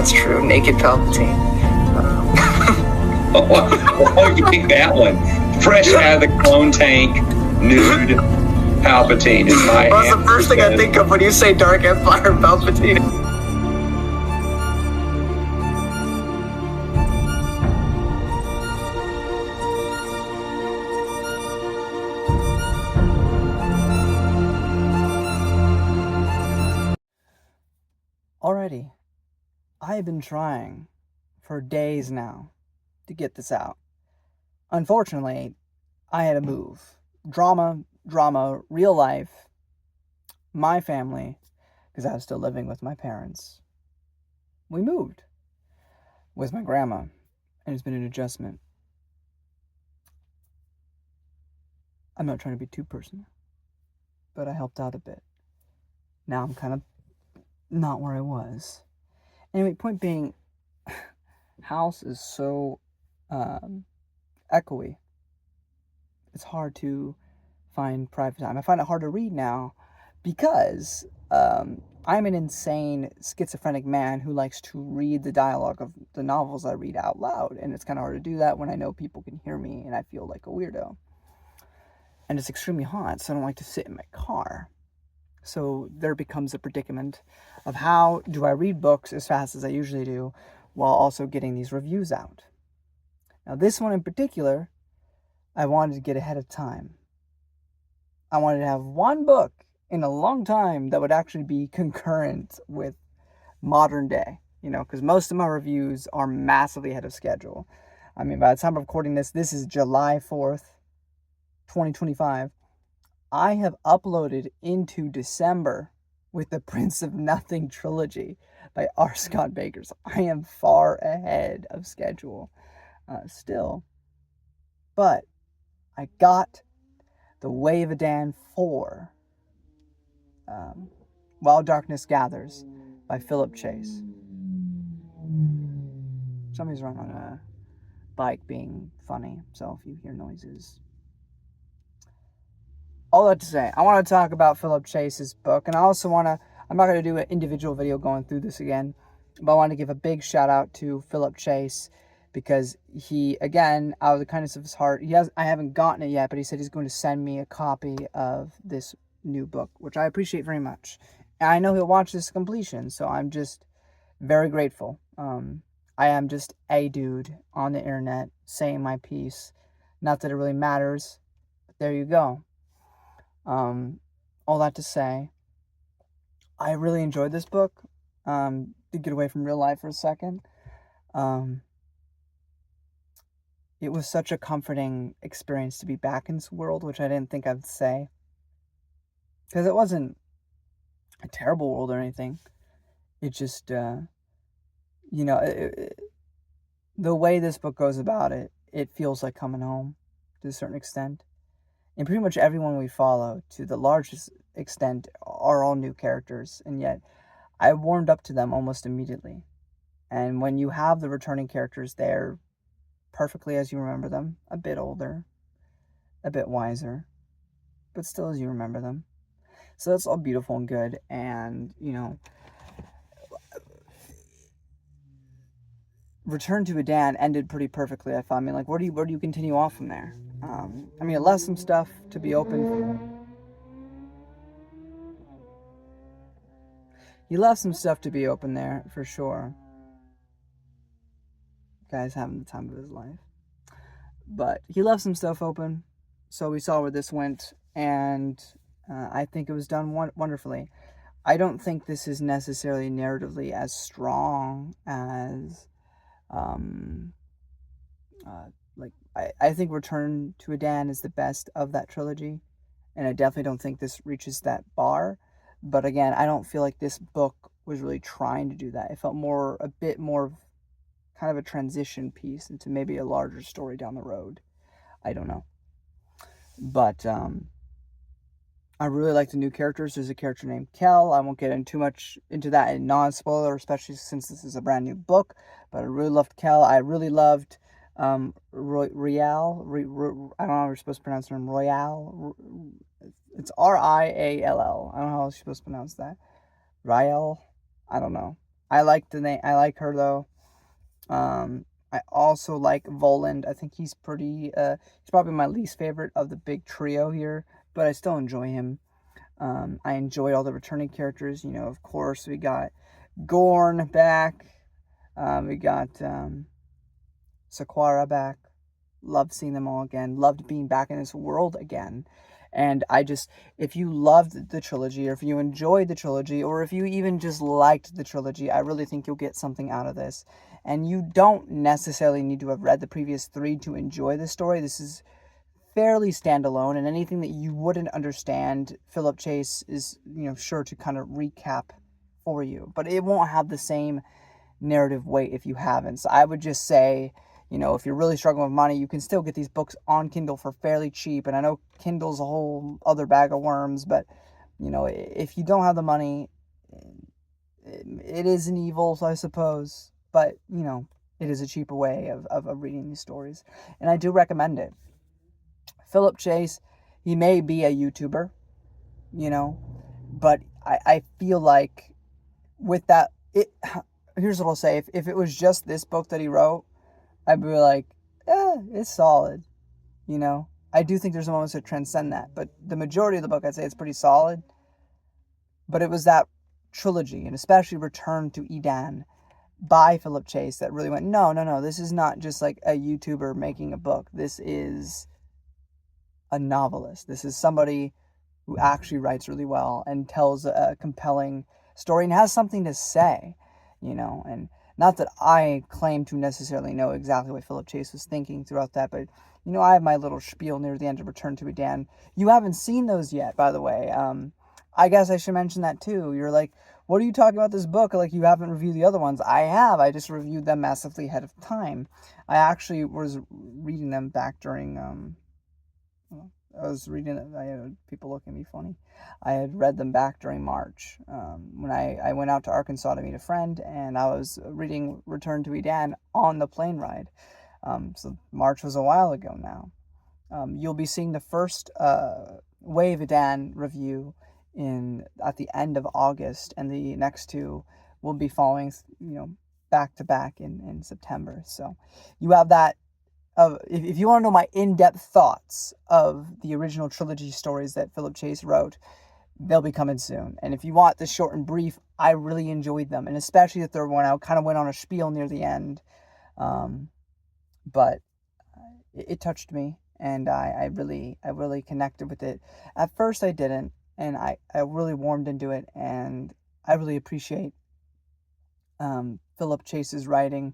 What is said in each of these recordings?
that's true. Naked Palpatine. Oh, you pick that one. Fresh out of the clone tank, nude Palpatine is my Well, that's the first thing I think of when you say Dark Empire Palpatine. Alrighty, I have been trying for days now to get this out. Unfortunately, I had to move. Drama, real life, my family, because I was still living with my parents. We moved with my grandma, and it's been an adjustment. I'm not trying to be too personal, but I helped out a bit. Now I'm kind of not where I was. Anyway, point being, house is so echoey. It's hard to find private time. I find it hard to read now because I'm an insane schizophrenic man who likes to read the dialogue of the novels I read out loud, and it's kind of hard to do that when I know people can hear me and I feel like a weirdo. And it's extremely hot, so I don't like to sit in my car. So there becomes a predicament of how do I read books as fast as I usually do while also getting these reviews out. Now this one in particular, I wanted to get ahead of time. I wanted to have one book in a long time that would actually be concurrent with modern day, because most of my reviews are massively ahead of schedule. I mean, by the time I'm recording this is July 4th, 2025. I have uploaded into December with the Prince of Nothing trilogy by R. Scott Baker. So I am far ahead of schedule still. But I got The Way of Edan 4, While Darkness Gathers by Phillips Chase. Somebody's running on a bike being funny, so if you hear noises. All that to say, I want to talk about Phillips Chase's book, and I also I'm not going to do an individual video going through this again, but I want to give a big shout out to Phillips Chase because he, again, out of the kindness of his heart, I haven't gotten it yet, but he said he's going to send me a copy of this new book, which I appreciate very much. And I know he'll watch this completion, so I'm just very grateful. I am just a dude on the internet saying my piece. Not that it really matters, but there you go. All that to say, I really enjoyed this book. To get away from real life for a second. It was such a comforting experience to be back in this world, which I didn't think I'd say. Because it wasn't a terrible world or anything. It just, the way this book goes about it, it feels like coming home to a certain extent. And pretty much everyone we follow, to the largest extent, are all new characters. And yet, I warmed up to them almost immediately. And when you have the returning characters there, perfectly as you remember them, a bit older, a bit wiser, but still as you remember them. So that's all beautiful and good. And, Return to Edan ended pretty perfectly, I found. I mean, like, where do you continue off from there? It left some stuff to be open. He left some stuff to be open there, for sure. Guy's having the time of his life. But he left some stuff open, so we saw where this went, and I think it was done wonderfully. I don't think this is necessarily narratively as strong as... I think Return to Edan is the best of that trilogy, and I definitely don't think this reaches that bar. But again, I don't feel like this book was really trying to do that. It felt a bit more kind of a transition piece into maybe a larger story down the road. I don't know. But I really like the new characters. There's a character named Kel. I won't get in too much into that in non-spoiler, especially since this is a brand new book. But I really loved Kel. I really loved Royale. I don't know how you're supposed to pronounce her name. Royale. It's Riall. I don't know how you're supposed to pronounce that. Riall. I don't know. I like the name. I like her though. I also like Voland. I think he's pretty. He's probably my least favorite of the big trio here, but I still enjoy him. I enjoy all the returning characters. You know, of course, we got Gorn back. We got Saquara back. Loved seeing them all again. Loved being back in this world again. And if you loved the trilogy, or if you enjoyed the trilogy, or if you even just liked the trilogy, I really think you'll get something out of this. And you don't necessarily need to have read the previous 3 to enjoy the story. This is fairly standalone, and anything that you wouldn't understand, Philip Chase is, sure to kind of recap for you. But it won't have the same narrative weight if you haven't. So I would just say, if you're really struggling with money, you can still get these books on Kindle for fairly cheap. And I know Kindle's a whole other bag of worms, but, if you don't have the money, it is an evil, I suppose. But, it is a cheaper way of reading these stories. And I do recommend it. Philip Chase, he may be a YouTuber, but I feel like with that, here's what I'll say. If it was just this book that he wrote, I'd be like, it's solid. I do think there's moments that transcend that, but the majority of the book, I'd say it's pretty solid. But it was that trilogy, and especially Return to Edan by Philip Chase, that really went, no, this is not just like a YouTuber making a book. This is a novelist. This is somebody who actually writes really well and tells a compelling story and has something to say, and not that I claim to necessarily know exactly what Philip Chase was thinking throughout that, but, I have my little spiel near the end of Return to Edan. You haven't seen those yet, by the way. I guess I should mention that too. You're like, what are you talking about this book? Like, you haven't reviewed the other ones. I have. I just reviewed them massively ahead of time. I actually was reading them back during, I was reading it. I had people looking at me funny. I had read them back during March when I went out to Arkansas to meet a friend, and I was reading Return to Edan on the plane ride. So March was a while ago now. You'll be seeing the first Wave Edan review at the end of August, and the next 2 will be following, back to back in September. So you have that. If you want to know my in-depth thoughts of the original trilogy stories that Philip Chase wrote, they'll be coming soon. And if you want the short and brief, I really enjoyed them, and especially the third one. I kind of went on a spiel near the end, but it touched me, and I really connected with it. At first, I didn't, and I really warmed into it, and I really appreciate Philip Chase's writing.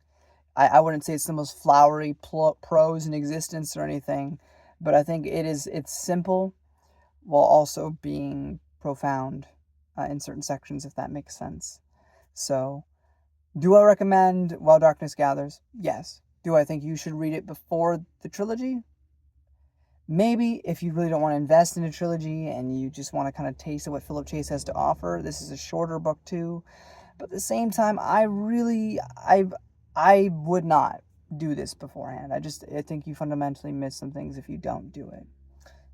I wouldn't say it's the most flowery prose in existence or anything, but I think it's simple while also being profound in certain sections, if that makes sense. So, do I recommend While Darkness Gathers? Yes. Do I think you should read it before the trilogy? Maybe, if you really don't want to invest in a trilogy and you just want to kind of taste of what Philip Chase has to offer. This is a shorter book too. But at the same time, I would not do this beforehand. I think you fundamentally miss some things if you don't do it.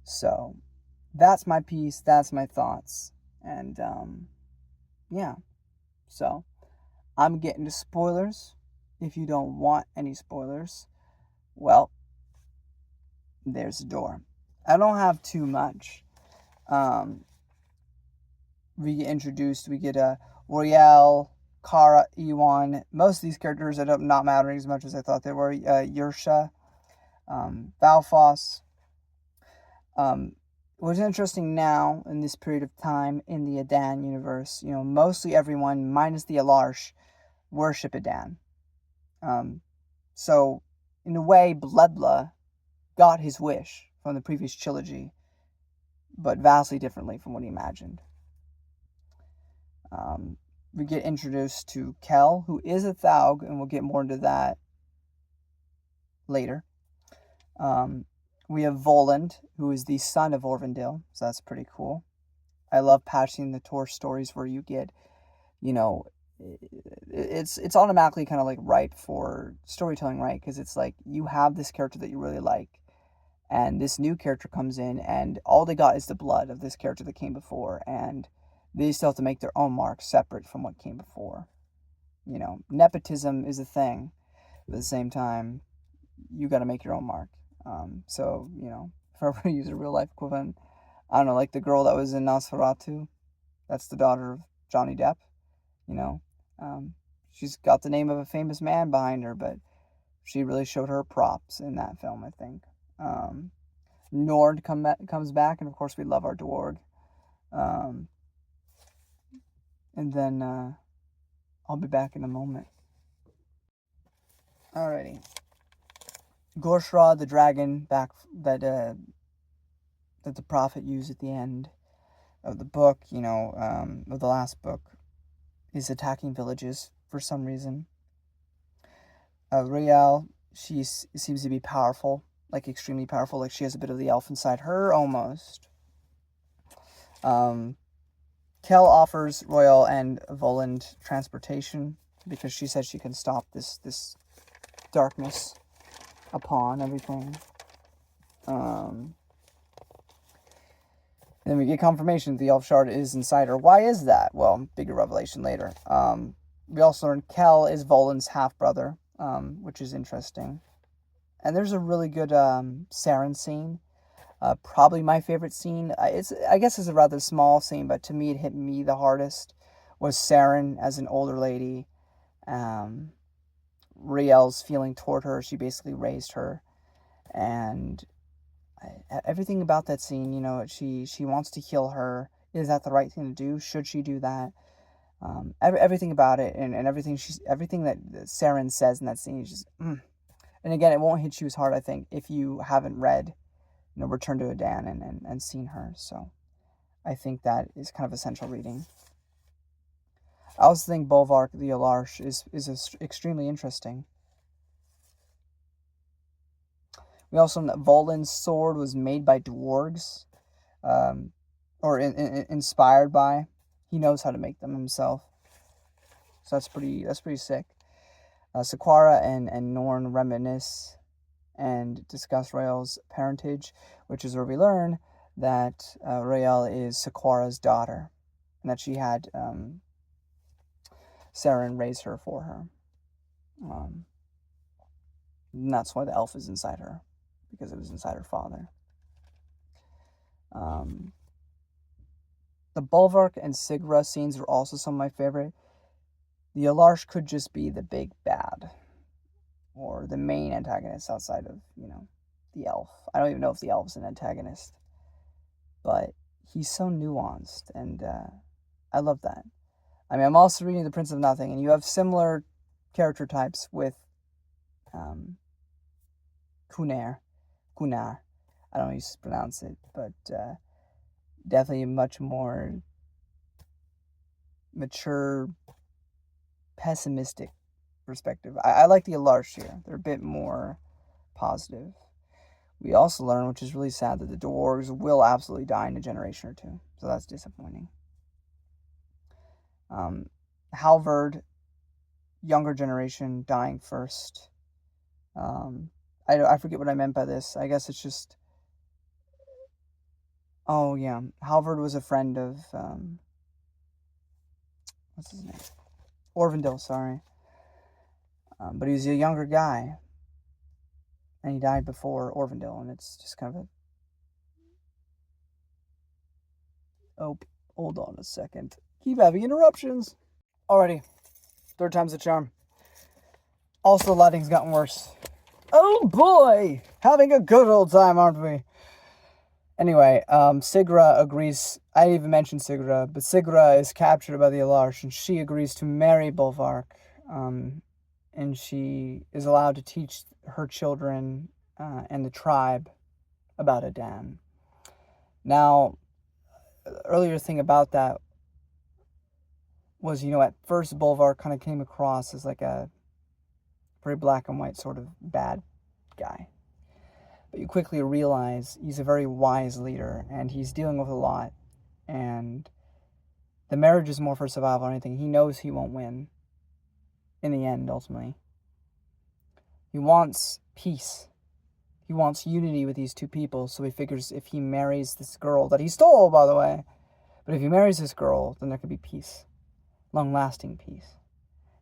So, that's my piece. That's my thoughts. And, yeah. So, I'm getting to spoilers. If you don't want any spoilers, well, there's the door. I don't have too much. We get introduced. We get Oriel, Kara, Ewan. Most of these characters end up not mattering as much as I thought they were. Yersha, Balfos. What's interesting now in this period of time in the Edan universe, mostly everyone, minus the Alarsh, worship Edan. So, in a way, Bledla got his wish from the previous trilogy, but vastly differently from what he imagined. We get introduced to Kel, who is a Thaug, and we'll get more into that later. We have Voland, who is the son of Orvandil, so that's pretty cool. I love patching the Tor stories where you get, it's automatically kind of like ripe for storytelling, right? Because it's like you have this character that you really like, and this new character comes in, and all they got is the blood of this character that came before, and they still have to make their own mark separate from what came before. nepotism is a thing, but at the same time, you got to make your own mark. So, if I were to use a real life equivalent, I don't know, like the girl that was in Nosferatu, that's the daughter of Johnny Depp, you know. She's got the name of a famous man behind her, but she really showed her props in that film, I think. Nord comes back, and of course we love our Dwarg. And then I'll be back in a moment. Alrighty. Gorshra, the dragon, that the prophet used at the end of the book, of the last book, is attacking villages for some reason. Rial, she seems to be powerful, like extremely powerful, like she has a bit of the elf inside her, almost. Kel offers Royal and Voland transportation because she says she can stop this darkness upon everything. Then we get confirmation that the elf shard is inside her. Why is that? Well, bigger revelation later. We also learn Kel is Voland's half-brother, which is interesting. And there's a really good Saren scene. Probably my favorite scene. I guess it's a rather small scene, but to me it hit me the hardest. Was Saren as an older lady. Riel's feeling toward her. She basically raised her. And everything about that scene, she wants to heal her. Is that the right thing to do? Should she do that? Everything about it and everything that Saren says in that scene is just... And again, it won't hit you as hard, I think, if you haven't read Return to Edan and seen her. So I think that is kind of essential reading. I also think Bolvark the Alarsh is extremely interesting. We also know that Voland's sword was made by dwarves, or inspired by. He knows how to make them himself. So that's pretty sick. Sequara and Norn reminisce and discuss Rael's parentage, which is where we learn that Rael is Sequara's daughter, and that she had Saren raise her for her. And that's why the elf is inside her, because it was inside her father. The Bolvark and Sigra scenes are also some of my favorite. The Alarsh could just be the big bad, or the main antagonist outside of, the elf. I don't even know if the elf's an antagonist, but he's so nuanced, and I love that. I mean, I'm also reading The Prince of Nothing, and you have similar character types with Kunar. I don't know how you pronounce it, but definitely a much more mature, pessimistic perspective. I like the Alarsh here. They're a bit more positive. We also learn, which is really sad, that the dwarves will absolutely die in a generation or two. So that's disappointing. Halvard, younger generation, dying first. I forget what I meant by this. I guess it's just... Oh, yeah. Halvard was a friend of... what's his name? Orvindil, sorry. But he was a younger guy. And he died before Orvindil, and it's just kind of a... Oh, hold on a second. Keep having interruptions. Alrighty. Third time's the charm. Also, the lighting's gotten worse. Oh boy! Having a good old time, aren't we? Anyway, Sigra agrees. I didn't even mention Sigra, but Sigra is captured by the Alarsh, and she agrees to marry Bolvark. And she is allowed to teach her children and the tribe about Edan. Now, the earlier thing about that was, at first Bolvark kind of came across as like a very black and white sort of bad guy. But you quickly realize he's a very wise leader, and he's dealing with a lot. And the marriage is more for survival than anything. He knows he won't win in the end, ultimately. He wants peace. He wants unity with these two people, so he figures if he marries this girl that he stole, by the way, but if he marries this girl, then there could be peace. Long-lasting peace.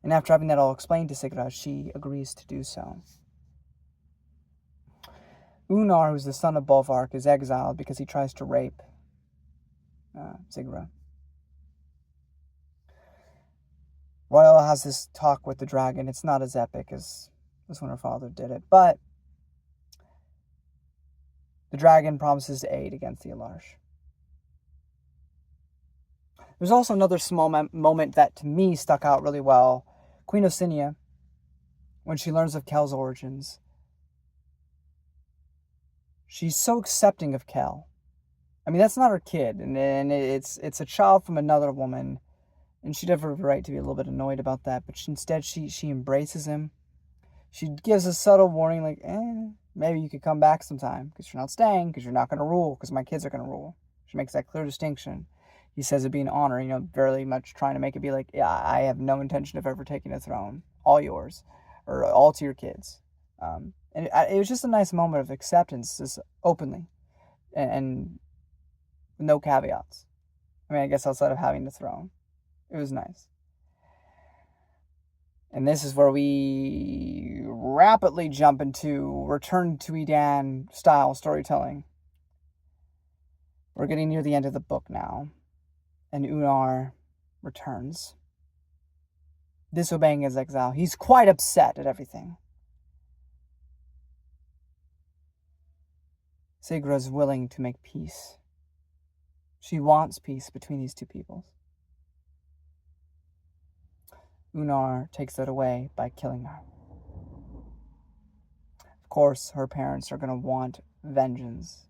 And after having that all explained to Sigra, she agrees to do so. Unar, who's the son of Bolvark, is exiled because he tries to rape Sigra. Royal has this talk with the dragon. It's not as epic as when her father did it, but the dragon promises to aid against the Alarsh. There's also another small moment that to me stuck out really well. Queen Osinia, when she learns of Kel's origins, she's so accepting of Kel. I mean, that's not her kid, and it's a child from another woman, and she'd have every right to be a little bit annoyed about that, but instead she embraces him. She gives a subtle warning like, maybe you could come back sometime, because you're not staying, because you're not going to rule, because my kids are going to rule. She makes that clear distinction. He says it'd be an honor, very much trying to make it be like, yeah, I have no intention of ever taking the throne. All yours. Or all to your kids. And it was just a nice moment of acceptance, just openly. And no caveats. I mean, I guess outside of having the throne. It was nice. And this is where we rapidly jump into Return to Edan style storytelling. We're getting near the end of the book now. And Unar returns, disobeying his exile. He's quite upset at everything. Sigra's willing to make peace. She wants peace between these two peoples. Unar takes that away by killing her. Of course, her parents are going to want vengeance.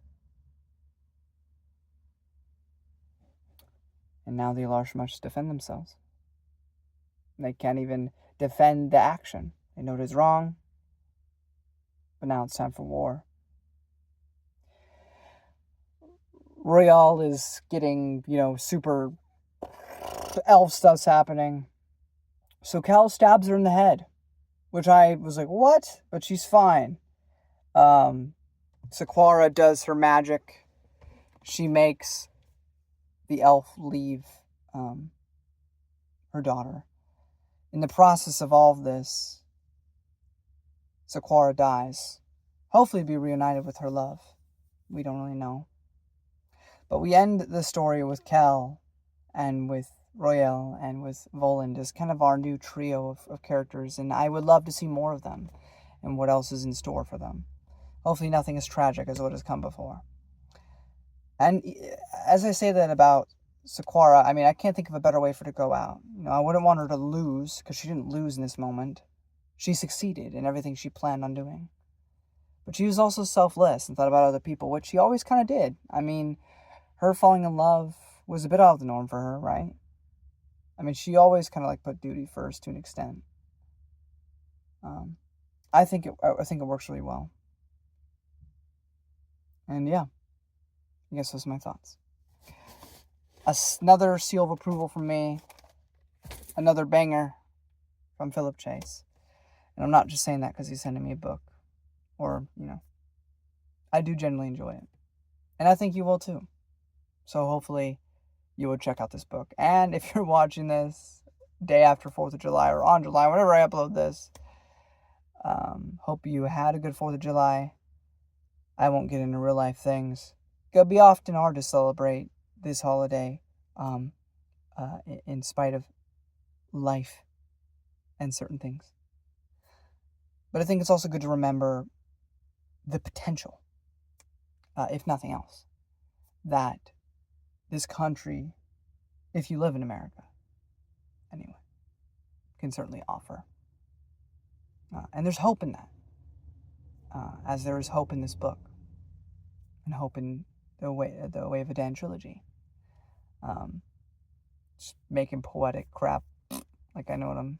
And now the Alarsh must defend themselves. They can't even defend the action. They know it is wrong, but now it's time for war. Royale is getting, super elf stuff's happening. So Cal stabs her in the head, which I was like, what? But she's fine. Sequara does her magic. She makes the elf leave her daughter. In the process of all of this, Sequara dies. Hopefully be reunited with her love. We don't really know. But we end the story with Kel and with Royale and with Voland as kind of our new trio of characters, and I would love to see more of them and what else is in store for them. Hopefully nothing as tragic as what has come before. And as I say that about Sequara, I mean, I can't think of a better way for her to go out. I wouldn't want her to lose, because she didn't lose in this moment. She succeeded in everything she planned on doing. But she was also selfless and thought about other people, which she always kind of did. I mean, her falling in love was a bit out of the norm for her, right? I mean, she always kind of put duty first to an extent. I think it works really well. And yeah, I guess those are my thoughts. Another seal of approval from me. Another banger from Philip Chase. And I'm not just saying that because he's sending me a book. Or, I do generally enjoy it. And I think you will too. So hopefully you will check out this book. And if you're watching this day after 4th of July or on July, whenever I upload this, hope you had a good 4th of July. I won't get into real life things. It'll be often hard to celebrate this holiday in spite of life and certain things. But I think it's also good to remember the potential, if nothing else, that this country, if you live in America, anyway, can certainly offer. And there's hope in that, as there is hope in this book, and hope in the Way of Edan trilogy. Just making poetic crap, like I know what I'm.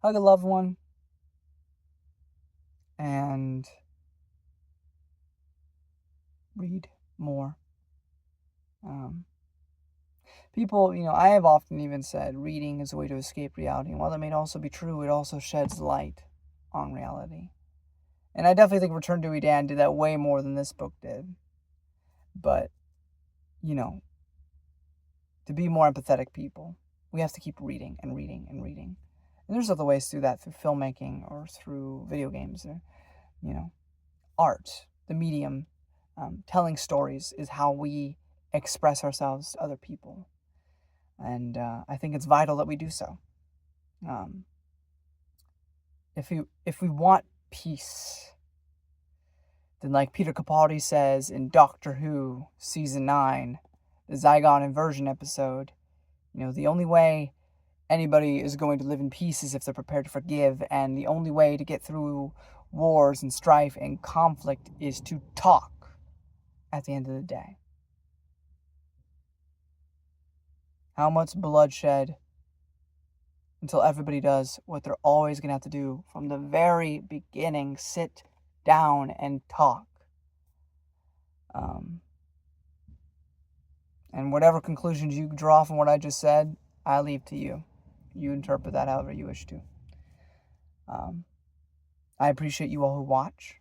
Hug a loved one, and read more. People, I have often even said reading is a way to escape reality. And while that may also be true, it also sheds light on reality. And I definitely think Return to Edan did that way more than this book did. But, to be more empathetic people, we have to keep reading and reading and reading. And there's other ways to do that, through filmmaking or through video games or, art, the medium. Telling stories is how we express ourselves to other people. And I think it's vital that we do so. If we want peace, then, like Peter Capaldi says in Doctor Who Season 9, the Zygon Inversion episode, the only way anybody is going to live in peace is if they're prepared to forgive, and the only way to get through wars and strife and conflict is to talk at the end of the day. How much bloodshed until everybody does what they're always going to have to do from the very beginning: sit down and talk. And whatever conclusions you draw from what I just said, I leave to you. You interpret that however you wish to. I appreciate you all who watch,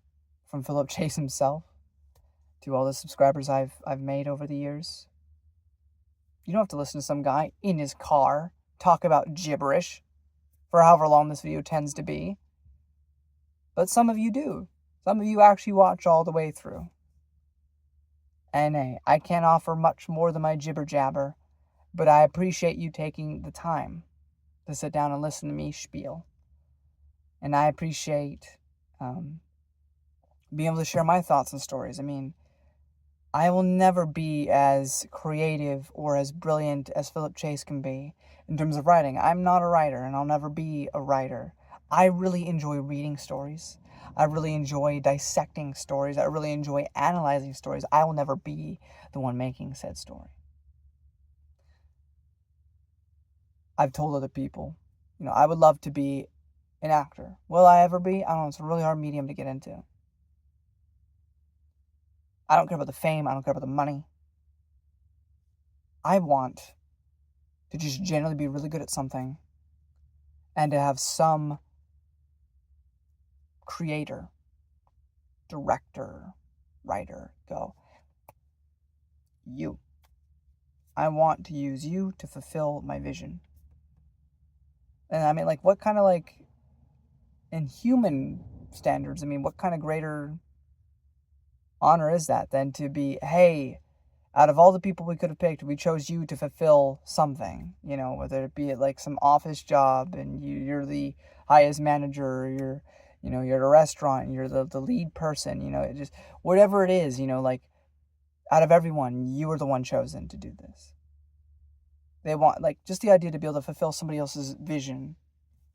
from Philip Chase himself to all the subscribers I've made over the years. You don't have to listen to some guy in his car talk about gibberish for however long this video tends to be. But some of you do. Some of you actually watch all the way through. And hey, I can't offer much more than my jibber jabber, but I appreciate you taking the time to sit down and listen to me spiel. And I appreciate being able to share my thoughts and stories. I mean, I will never be as creative or as brilliant as Philip Chase can be in terms of writing. I'm not a writer, and I'll never be a writer. I really enjoy reading stories. I really enjoy dissecting stories. I really enjoy analyzing stories. I will never be the one making said story. I've told other people, I would love to be an actor. Will I ever be? I don't know. It's a really hard medium to get into. I don't care about the fame. I don't care about the money. I want to just generally be really good at something and to have some creator, director, writer go, you. I want to use you to fulfill my vision. And I mean, what kind of, in human standards, what kind of greater honor is that than to be, hey, out of all the people we could have picked, we chose you to fulfill something, whether it be at some office job and you're the highest manager, or you're at a restaurant and you're the lead person, it just, whatever it is, out of everyone, you were the one chosen to do this. They want, just the idea to be able to fulfill somebody else's vision,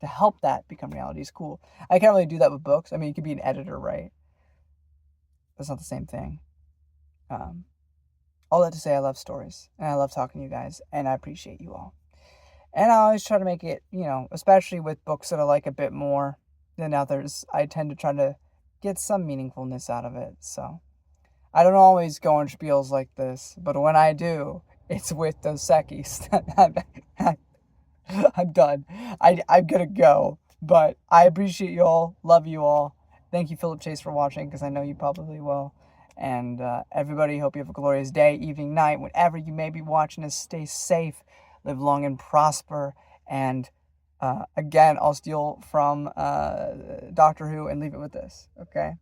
to help that become reality is cool. I can't really do that with books. You could be an editor, right? That's not the same thing. All that to say, I love stories, and I love talking to you guys, and I appreciate you all. And I always try to make it, especially with books that I like a bit more than others, I tend to try to get some meaningfulness out of it. So I don't always go on spiels like this, but when I do, it's with Dos Equis. I'm done. I'm gonna go, but I appreciate you all. Love you all. Thank you, Philip Chase, for watching, because I know you probably will. And everybody, hope you have a glorious day, evening, night, whenever you may be watching us. Stay safe, live long and prosper. And again, I'll steal from Doctor Who and leave it with this, okay?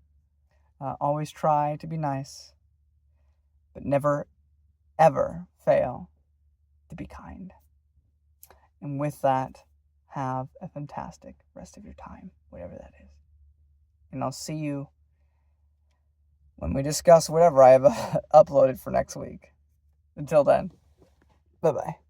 Always try to be nice, but never, ever fail to be kind. And with that, have a fantastic rest of your time, whatever that is. And I'll see you when we discuss whatever I have uploaded for next week. Until then, bye-bye.